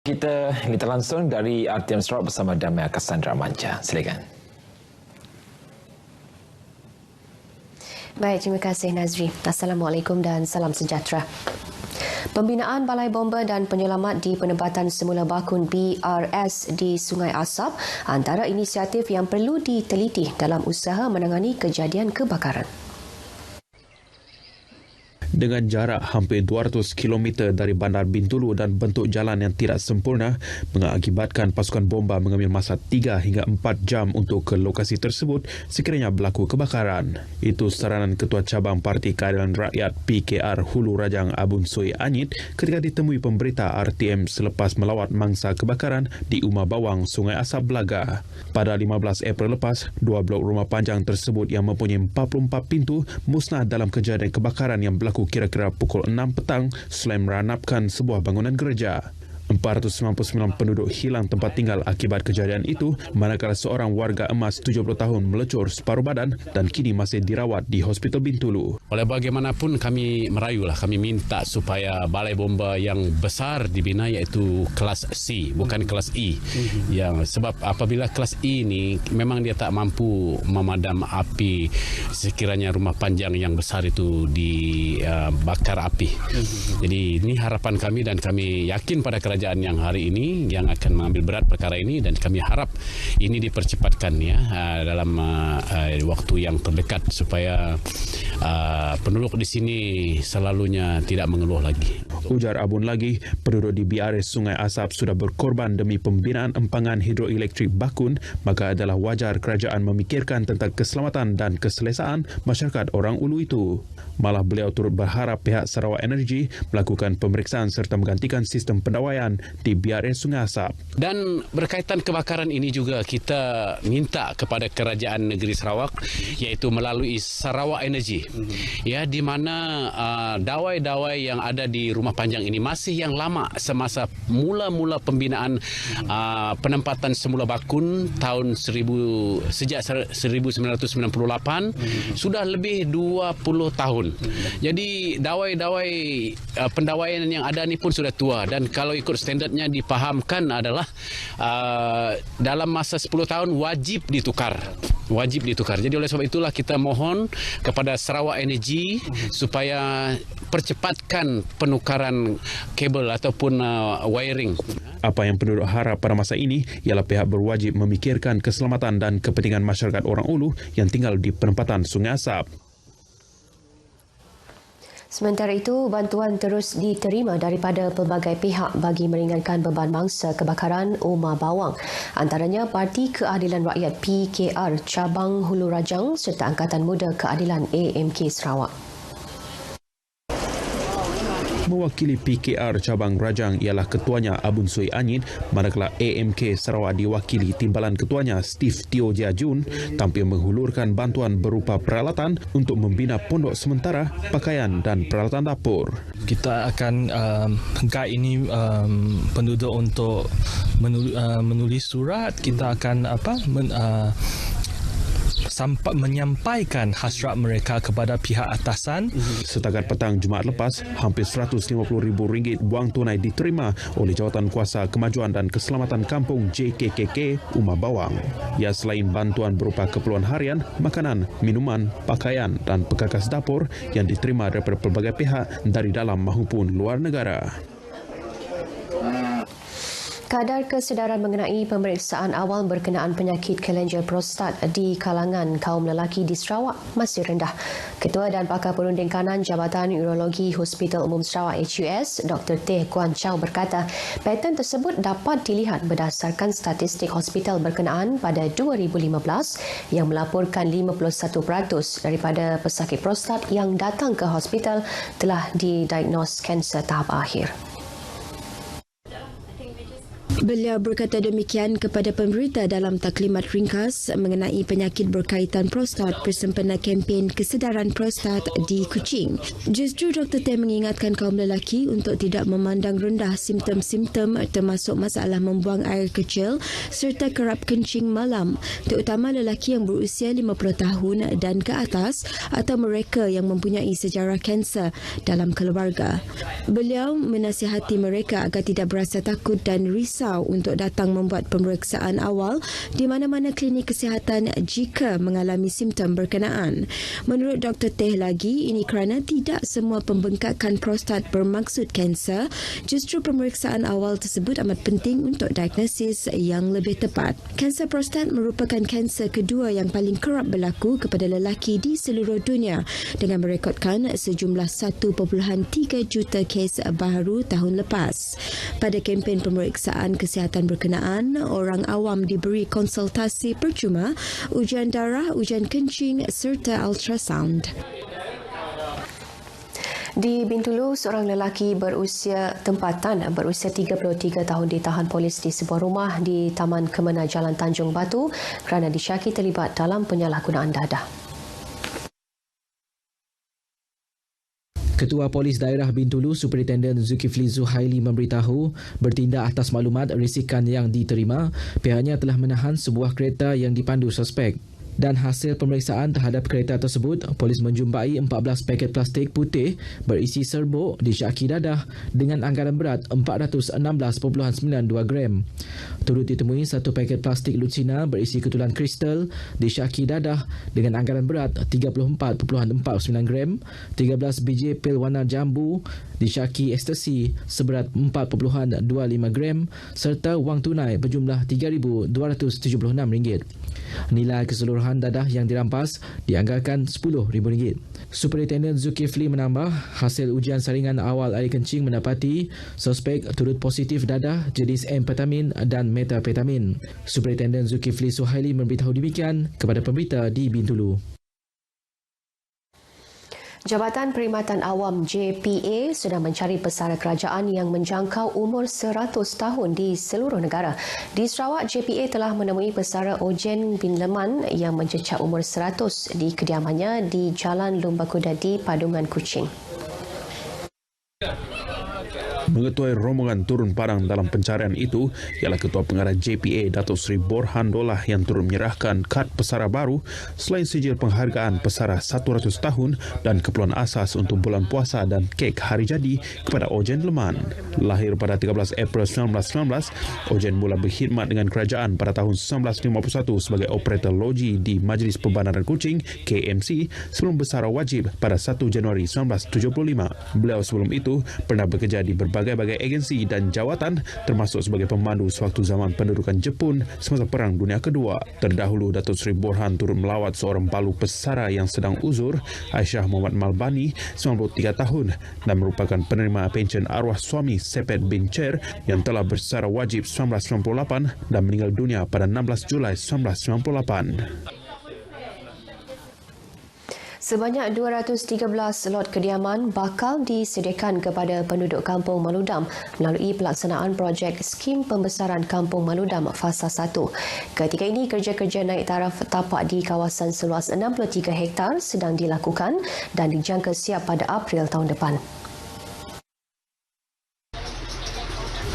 Kita langsung dari RTM Sarawak bersama Damai Cassandra Manca. Silakan. Baik, terima kasih Nazri. Assalamualaikum dan salam sejahtera. Pembinaan Balai Bomba dan Penyelamat di Penempatan Semula Bakun BRS di Sungai Asap antara inisiatif yang perlu diteliti dalam usaha menangani kejadian kebakaran. Dengan jarak hampir 200 km dari Bandar Bintulu dan bentuk jalan yang tidak sempurna mengakibatkan pasukan bomba mengambil masa 3 hingga 4 jam untuk ke lokasi tersebut sekiranya berlaku kebakaran. Itu saranan Ketua Cabang Parti Keadilan Rakyat PKR Hulu Rajang Abun Soi Anyit ketika ditemui pemberita RTM selepas melawat mangsa kebakaran di Umah Bawang, Sungai Asap, Blaga. Pada 15 April lepas, 2 blok rumah panjang tersebut yang mempunyai 44 pintu musnah dalam kejadian kebakaran yang berlaku kira-kira pukul 6 petang selain meranapkan sebuah bangunan gereja. 499 penduduk hilang tempat tinggal akibat kejadian itu, manakala seorang warga emas 70 tahun melecur separuh badan dan kini masih dirawat di Hospital Bintulu. Oleh bagaimanapun kami merayulah, kami minta supaya balai bomba yang besar dibina iaitu kelas C, bukan kelas E. Yang sebab apabila kelas E ini memang dia tak mampu memadam api sekiranya rumah panjang yang besar itu dibakar api. Jadi ini harapan kami dan kami yakin pada kerajaan yang hari ini yang akan mengambil berat perkara ini dan kami harap ini dipercepatkan ya dalam waktu yang terdekat supaya penduduk di sini selalunya tidak mengeluh lagi. Ujar Abun lagi, penduduk di BRS Sungai Asap sudah berkorban demi pembinaan empangan hidroelektrik Bakun, maka adalah wajar kerajaan memikirkan tentang keselamatan dan keselesaan masyarakat orang Ulu itu. Malah beliau turut berharap pihak Sarawak Energy melakukan pemeriksaan serta menggantikan sistem pendawaian di BRS Sungai Asap. Dan berkaitan kebakaran ini juga kita minta kepada kerajaan negeri Sarawak iaitu melalui Sarawak Energy ya, di mana dawai-dawai yang ada di rumah panjang ini masih yang lama semasa mula-mula pembinaan penempatan semula Bakun tahun sejak 1998 sudah lebih 20 tahun. Jadi dawai-dawai pendawaian yang ada ni pun sudah tua dan kalau ikut standardnya dipahamkan adalah dalam masa 10 tahun wajib ditukar. Jadi oleh sebab itulah kita mohon kepada Sarawak Energy supaya percepatkan penukaran kabel ataupun wiring. Apa yang penduduk harap pada masa ini ialah pihak berwajib memikirkan keselamatan dan kepentingan masyarakat orang Ulu yang tinggal di penempatan Sungai Asap. Sementara itu, bantuan terus diterima daripada pelbagai pihak bagi meringankan beban mangsa kebakaran Umah Bawang. Antaranya Parti Keadilan Rakyat PKR Cabang Hulu Rajang serta Angkatan Muda Keadilan AMK Sarawak. Mewakili PKR Cabang Rajang ialah ketuanya Abun Soi Anyit, manakala AMK Sarawak diwakili timbalan ketuanya Steve Teo Jia Jun tampil menghulurkan bantuan berupa peralatan untuk membina pondok sementara, pakaian dan peralatan dapur. Kita akan guide ini penduduk untuk menulis surat. Kita akan menyampaikan hasrat mereka kepada pihak atasan. Setakat petang Jumaat lepas, hampir RM150,000 wang tunai diterima oleh Jawatan Kuasa Kemajuan dan Keselamatan Kampung JKKK Umah Bawang. Ya, selain bantuan berupa keperluan harian, makanan, minuman, pakaian dan perkakas dapur yang diterima daripada pelbagai pihak dari dalam maupun luar negara. Kadar kesedaran mengenai pemeriksaan awal berkenaan penyakit kelenjar prostat di kalangan kaum lelaki di Sarawak masih rendah. Ketua dan Pakar Perunding Kanan Jabatan Urologi Hospital Umum Sarawak HUS, Dr. Teh Kuan Chow berkata, pattern tersebut dapat dilihat berdasarkan statistik hospital berkenaan pada 2015 yang melaporkan 51% daripada pesakit prostat yang datang ke hospital telah didiagnos kanser tahap akhir. Beliau berkata demikian kepada pemberita dalam taklimat ringkas mengenai penyakit berkaitan prostat bersempena kempen kesedaran prostat di Kuching. Justru Dr. Teh mengingatkan kaum lelaki untuk tidak memandang rendah simptom-simptom termasuk masalah membuang air kecil serta kerap kencing malam, terutama lelaki yang berusia 50 tahun dan ke atas atau mereka yang mempunyai sejarah kanser dalam keluarga. Beliau menasihati mereka agar tidak berasa takut dan risau untuk datang membuat pemeriksaan awal di mana-mana klinik kesihatan jika mengalami simptom berkenaan. Menurut Dr. Teh lagi, ini kerana tidak semua pembengkakan prostat bermaksud kanser, justru pemeriksaan awal tersebut amat penting untuk diagnosis yang lebih tepat. Kanser prostat merupakan kanser kedua yang paling kerap berlaku kepada lelaki di seluruh dunia dengan merekodkan sejumlah 1.3 juta kes baru tahun lepas. Pada kempen pemeriksaan kesihatan berkenaan, orang awam diberi konsultasi percuma, ujian darah, ujian kencing serta ultrasound. Di Bintulu, seorang lelaki berusia 33 tahun ditahan polis di sebuah rumah di Taman Kemena Jalan Tanjung Batu kerana disyaki terlibat dalam penyalahgunaan dadah. Ketua Polis Daerah Bintulu, Superintendent Zulkifli Zuhaili memberitahu bertindak atas maklumat risikan yang diterima, pihaknya telah menahan sebuah kereta yang dipandu suspek. Dan hasil pemeriksaan terhadap kereta tersebut, polis menjumpai 14 paket plastik putih berisi serbuk disyaki dadah dengan anggaran berat 416.92 gram. Turut ditemui satu paket plastik Lucina berisi ketulan kristal disyaki dadah dengan anggaran berat 34.49 gram, 13 biji pil warna jambu disyaki ekstasi seberat 4.25 gram serta wang tunai berjumlah RM3,276. Nilai keseluruhan dadah yang dirampas dianggarkan RM10,000. Superintendent Zulkifli menambah, hasil ujian saringan awal air kencing mendapati suspek turut positif dadah jenis amfetamin dan metapetamin. Superintendent Zulkifli Zuhaili memberitahu demikian kepada pemberita di Bintulu. Jabatan Perkhidmatan Awam JPA sedang mencari pesara kerajaan yang menjangkau umur 100 tahun di seluruh negara. Di Sarawak, JPA telah menemui pesara Ojen bin Leman yang mencecah umur 100 di kediamannya di Jalan Lumba Kuda di Padungan Kuching. Mengetuai rombongan turun padang dalam pencarian itu ialah Ketua Pengarah JPA Datuk Seri Borhan Dollah yang turut menyerahkan kad pesara baru selain sijil penghargaan pesara 100 tahun dan keperluan asas untuk bulan puasa dan kek hari jadi kepada Ojen Leman. Lahir pada 13 April 1919, Ojen mula berkhidmat dengan kerajaan pada tahun 1951 sebagai operator loji di Majlis Pembandaran Kuching KMC sebelum bersara wajib pada 1 Januari 1975. Beliau sebelum itu pernah bekerja di berbagai agensi dan jawatan termasuk sebagai pemandu sewaktu zaman pendudukan Jepun semasa Perang Dunia Kedua. Terdahulu, Datuk Seri Borhan turut melawat seorang balu pesara yang sedang uzur, Aisyah Muhammad Malbani, 93 tahun dan merupakan penerima pension arwah suami Sepet bin Cher yang telah bersara wajib 1998 dan meninggal dunia pada 16 Julai 1998. Sebanyak 213 lot kediaman bakal disediakan kepada penduduk Kampung Maludam melalui pelaksanaan projek Skim Pembesaran Kampung Maludam Fasa 1. Ketika ini, kerja-kerja naik taraf tapak di kawasan seluas 63 hektar sedang dilakukan dan dijangka siap pada April tahun depan.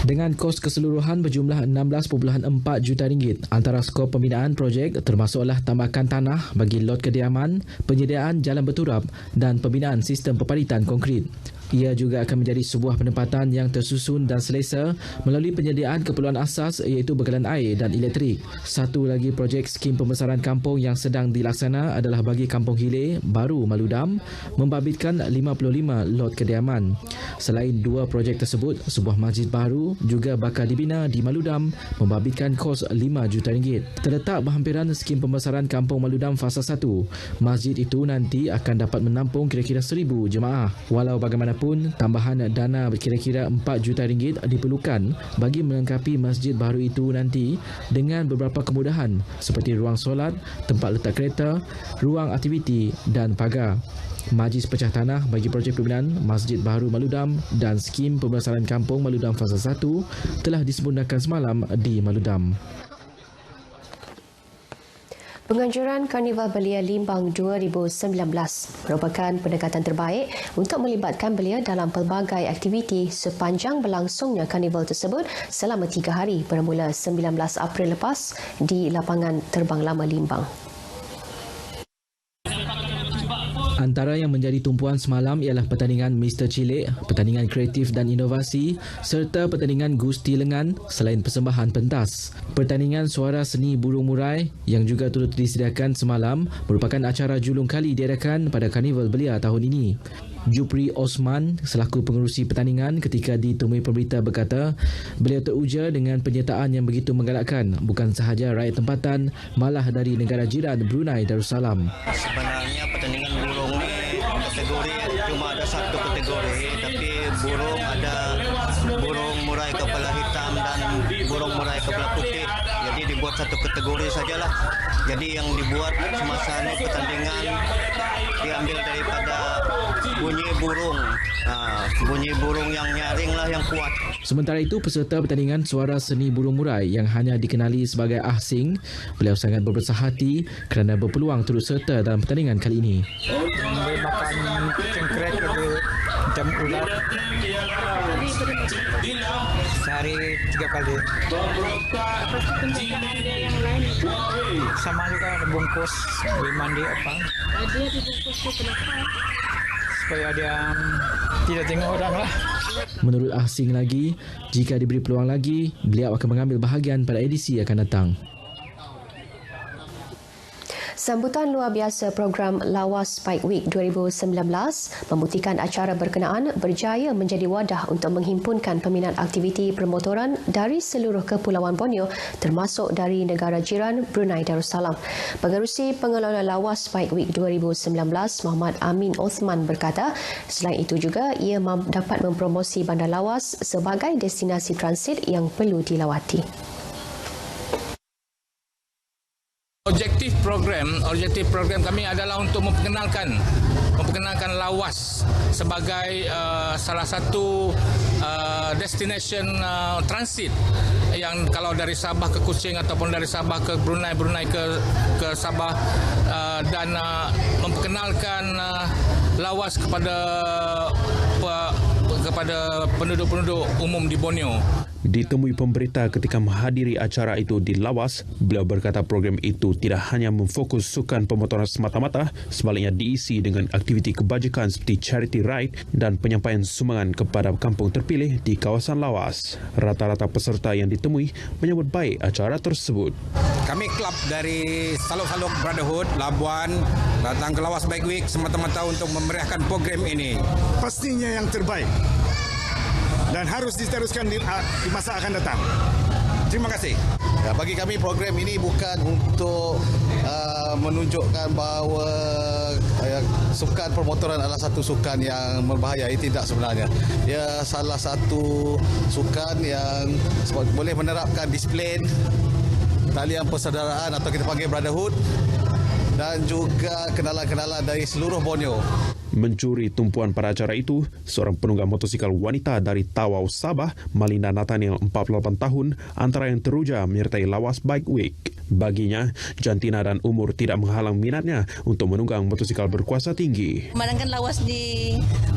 Dengan kos keseluruhan berjumlah 16.4 juta ringgit, antara skop pembinaan projek termasuklah tambakan tanah bagi lot kediaman, penyediaan jalan berturap dan pembinaan sistem peparitan konkrit. Ia juga akan menjadi sebuah penempatan yang tersusun dan selesa melalui penyediaan keperluan asas iaitu bekalan air dan elektrik. Satu lagi projek skim pembesaran kampung yang sedang dilaksana adalah bagi Kampung Hilir Baru Maludam membabitkan 55 lot kediaman. Selain dua projek tersebut, sebuah masjid baru juga bakal dibina di Maludam membabitkan kos RM5 juta. Terletak berhampiran skim pembesaran Kampung Maludam Fasa 1. Masjid itu nanti akan dapat menampung kira-kira 1,000 jemaah. Walau bagaimanapun, Bagaimanapun, tambahan dana kira-kira RM4 juta diperlukan bagi melengkapi masjid baru itu nanti dengan beberapa kemudahan seperti ruang solat, tempat letak kereta, ruang aktiviti dan pagar. Majlis pecah tanah bagi projek pembinaan Masjid Baharu Maludam dan skim pembelasaran kampung Maludam Fasa 1 telah disempurnakan semalam di Maludam. Penganjuran Karnival Belia Limbang 2019 merupakan pendekatan terbaik untuk melibatkan belia dalam pelbagai aktiviti sepanjang berlangsungnya karnival tersebut selama 3 hari bermula 19 April lepas di Lapangan Terbang Lama Limbang. Antara yang menjadi tumpuan semalam ialah pertandingan Mr. Cilik, pertandingan kreatif dan inovasi serta pertandingan Gusti Lengan selain persembahan pentas. Pertandingan suara seni burung murai yang juga turut disediakan semalam merupakan acara julung kali diadakan pada Karnival Belia tahun ini. Jupri Osman selaku pengerusi pertandingan ketika ditemui pemberita berkata beliau teruja dengan penyertaan yang begitu menggalakkan bukan sahaja rakyat tempatan malah dari negara jiran Brunei Darussalam. Sebenarnya pertandingan burung ni kategori cuma ada satu kategori, tapi burung ada burung murai kepala hitam dan burung murai kepala putih. Jadi dibuat satu kategori sajalah. Jadi yang dibuat semasa ini pertandingan diambil daripada bunyi burung. Bunyi burung yang nyaring lah yang kuat. Sementara itu, peserta pertandingan suara seni burung murai yang hanya dikenali sebagai Ahsing, beliau sangat berbesar hati kerana berpeluang turut serta dalam pertandingan kali ini. Boleh makan cengkret ada macam ulat. Sehari 3 kali. Sama juga ada bungkus boleh mandi apa. Dia dibungkus tu kenapa? Supaya dia tidak tengok orang lah. Menurut Ahsing lagi, jika diberi peluang lagi, beliau akan mengambil bahagian pada edisi akan datang. Sambutan luar biasa program Lawas Bike Week 2019 membuktikan acara berkenaan berjaya menjadi wadah untuk menghimpunkan peminat aktiviti permotoran dari seluruh kepulauan Borneo termasuk dari negara jiran Brunei Darussalam. Pengerusi pengelola Lawas Bike Week 2019 Muhammad Amin Osman berkata, selain itu juga ia dapat mempromosi Bandar Lawas sebagai destinasi transit yang perlu dilawati. Objektif program kami adalah untuk memperkenalkan Lawas sebagai salah satu destination transit yang kalau dari Sabah ke Kuching ataupun dari Sabah ke Brunei ke Sabah dan memperkenalkan Lawas kepada penduduk-penduduk umum di Borneo. Ditemui pemberita ketika menghadiri acara itu di Lawas, beliau berkata program itu tidak hanya memfokus sukan pemotoran semata-mata, sebaliknya diisi dengan aktiviti kebajikan seperti charity ride dan penyampaian sumbangan kepada kampung terpilih di kawasan Lawas. Rata-rata peserta yang ditemui menyambut baik acara tersebut. Kami klub dari Saluk-Saluk Brotherhood Labuan datang ke Lawas Bike Week semata-mata untuk memeriahkan program ini. Pastinya yang terbaik dan harus diteruskan di masa akan datang. Terima kasih. Ya, bagi kami program ini bukan untuk menunjukkan bahawa sukan permotoran adalah satu sukan yang berbahaya. Tidak sebenarnya. Ia salah satu sukan yang boleh menerapkan disiplin, talian persaudaraan atau kita panggil brotherhood dan juga kenalan-kenalan dari seluruh Borneo. Mencuri tumpuan pada acara itu, seorang penunggang motosikal wanita dari Tawau, Sabah, Malinda Nathaniel, 48 tahun, antara yang teruja menyertai Lawas Bike Week. Baginya, jantina dan umur tidak menghalang minatnya untuk menunggang motosikal berkuasa tinggi. Memandangkan Lawas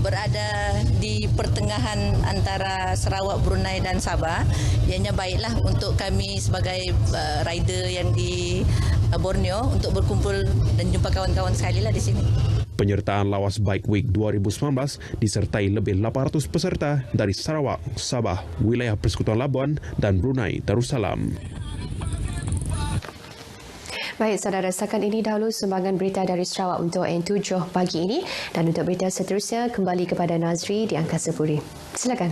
berada di pertengahan antara Sarawak, Brunei dan Sabah, ianya baiklah untuk kami sebagai rider yang di Borneo untuk berkumpul dan jumpa kawan-kawan sekali lah di sini. Penyertaan Lawas Bike Week 2019 disertai lebih 800 peserta dari Sarawak, Sabah, wilayah Persekutuan Labuan dan Brunei Darussalam. Baik, saudara, setakat ini dahulu sumbangan berita dari Sarawak untuk N7 pagi ini dan untuk berita seterusnya kembali kepada Nazri di Angkasa Puri. Silakan.